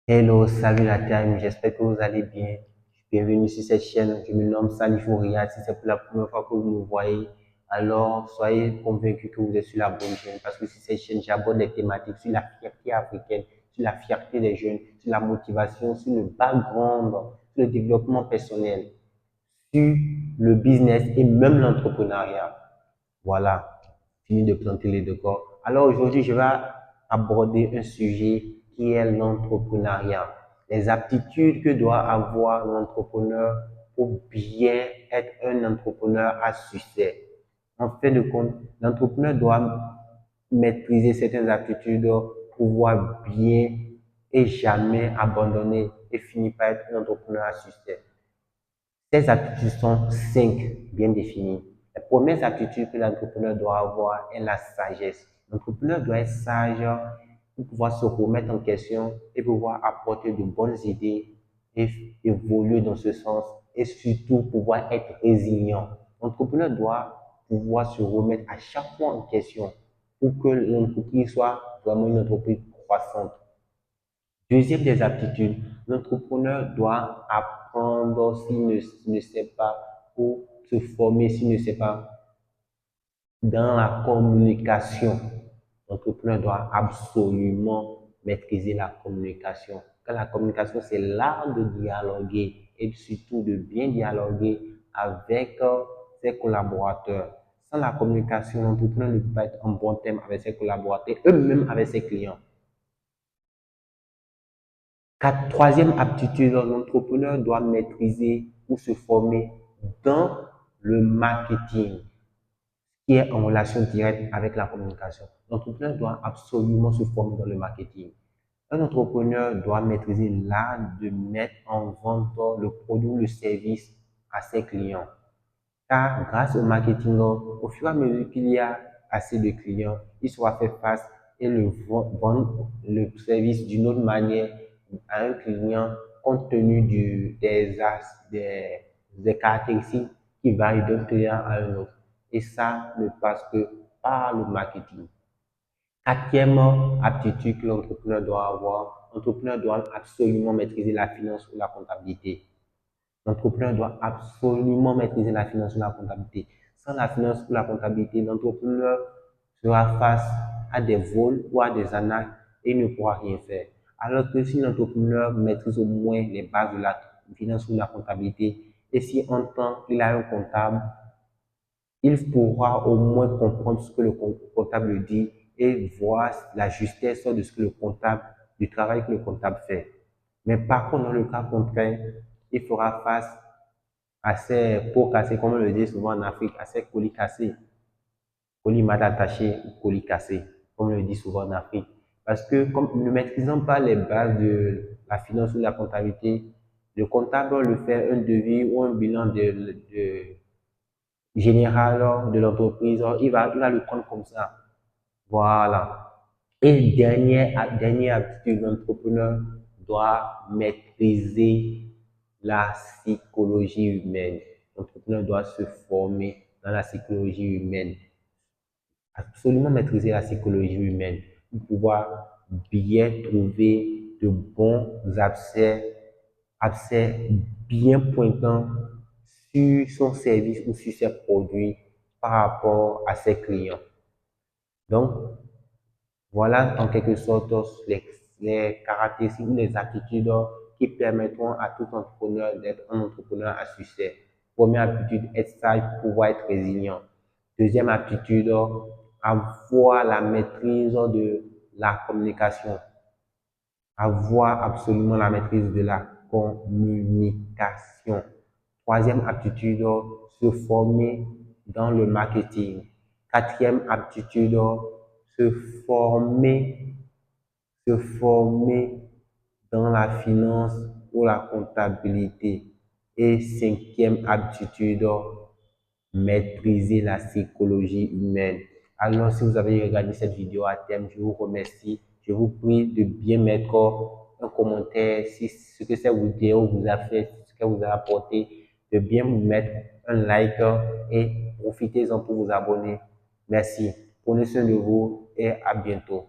Hello, salut la team, j'espère que vous allez bien. Bienvenue sur cette chaîne, je me nomme Salif Ouria. Si c'est pour la première fois que vous me voyez, alors soyez convaincus que vous êtes sur la bonne chaîne parce que sur cette chaîne, j'aborde des thématiques sur la fierté africaine, sur la fierté des jeunes, sur la motivation, sur le background, sur le développement personnel, sur le business et même l'entrepreneuriat. Voilà, fini de planter les décors. Alors aujourd'hui, je vais aborder un sujet qui est l'entrepreneuriat. Les aptitudes que doit avoir l'entrepreneur pour bien être un entrepreneur à succès. En fin de compte, l'entrepreneur doit maîtriser certaines aptitudes pour pouvoir bien et jamais abandonner et finir par être un entrepreneur à succès. Ces aptitudes sont cinq bien définies. Les premières aptitudes que l'entrepreneur doit avoir est la sagesse. L'entrepreneur doit être sage pour pouvoir se remettre en question et pouvoir apporter de bonnes idées et évoluer dans ce sens et surtout pouvoir être résilient. L'entrepreneur doit pouvoir se remettre à chaque fois en question pour que l'entreprise soit vraiment une entreprise croissante. Deuxième des aptitudes, l'entrepreneur doit apprendre s'il ne sait pas ou se former s'il ne sait pas dans la communication. L'entrepreneur doit absolument maîtriser la communication. Car la communication, c'est l'art de dialoguer et surtout de bien dialoguer avec ses collaborateurs. Sans la communication, l'entrepreneur ne peut pas être en bon terme avec ses collaborateurs, eux-mêmes avec ses clients. Troisième aptitude, l'entrepreneur doit maîtriser ou se former dans le marketing, qui est en relation directe avec la communication. L'entrepreneur doit absolument se former dans le marketing. Un entrepreneur doit maîtriser l'art de mettre en vente le produit ou le service à ses clients. Car grâce au marketing, au fur et à mesure qu'il y a assez de clients, il sera fait face et vendre le service d'une autre manière à un client compte tenu des caractéristiques qui varient d'un client à un autre. Et ça ne passe que par le marketing. Quatrième aptitude que l'entrepreneur doit avoir, l'entrepreneur doit absolument maîtriser la finance ou la comptabilité. L'entrepreneur doit absolument maîtriser la finance ou la comptabilité. Sans la finance ou la comptabilité, l'entrepreneur sera face à des vols ou à des arnaques et il ne pourra rien faire. Alors que si l'entrepreneur maîtrise au moins les bases de la finance ou de la comptabilité, et si en tant qu'il a un comptable, il pourra au moins comprendre ce que le comptable dit et voir la justesse de ce que le comptable, du travail que le comptable fait. Mais par contre, dans le cas contraire, il fera face à ces pots cassés, comme on le dit souvent en Afrique, à ces colis cassés, colis mal attachés ou colis cassés, comme on le dit souvent en Afrique. Parce que comme ne maîtrisant pas les bases de la finance ou de la comptabilité, le comptable le fait un devis ou un bilan général de l'entreprise, il va le prendre comme ça. Voilà. Et dernière aptitude, l'entrepreneur doit maîtriser la psychologie humaine. L'entrepreneur doit se former dans la psychologie humaine, absolument maîtriser la psychologie humaine pour pouvoir bien trouver de bons accès bien pointants sur son service ou sur ses produits par rapport à ses clients. Donc, voilà en quelque sorte les caractéristiques ou les attitudes qui permettront à tout entrepreneur d'être un entrepreneur à succès. Première aptitude, être sage, pouvoir être résilient. Deuxième aptitude, avoir la maîtrise de la communication. Avoir absolument la maîtrise de la communication. Troisième aptitude, se former dans le marketing. Quatrième aptitude, se former, se former dans la finance ou la comptabilité. Et cinquième aptitude, maîtriser la psychologie humaine. Alors, si vous avez regardé cette vidéo à thème, je vous remercie. Je vous prie de bien mettre un commentaire si ce que cette vidéo vous a fait, ce qu'elle vous a apporté, de bien vous mettre un like et profitez-en pour vous abonner. Merci. Prenez soin de vous et à bientôt.